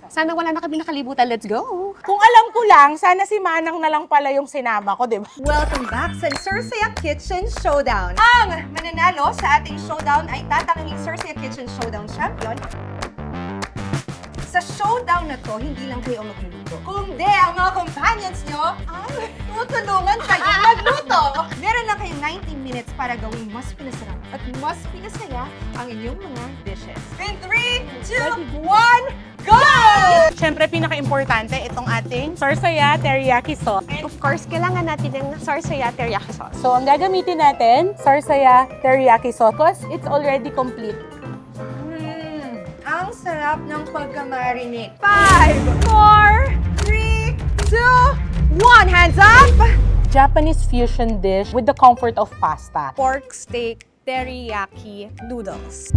Sana wala na kami nakalibutan. Let's go! Kung alam ko lang, sana si Manang na lang pala yung sinama ko, di ba? Welcome back sa Cersei Kitchen Showdown. Ang mananalo sa ating showdown ay tatanging Cersei Kitchen Showdown champion. Sa showdown na to, hindi lang kayo ang magluluto, kundi ang mga companions nyo ay tutulungan kayo magluto. Meron lang kayong 90 minutes para gawing mas pinasarap at mas pinasaya ang inyong mga dishes. In 3, 2, 1, go! Siyempre, pinaka-importante, itong ating Sarsaya Teriyaki Sauce. Of course, kailangan natin ng Sarsaya teriyaki sauce. So, ang gagamitin natin, Sarsaya Teriyaki Sauce, because it's already complete. Ang sarap ng pagka-marinate. 5, 4, 3, 2, 1. Hands up! Japanese fusion dish with the comfort of pasta. Pork steak teriyaki noodles.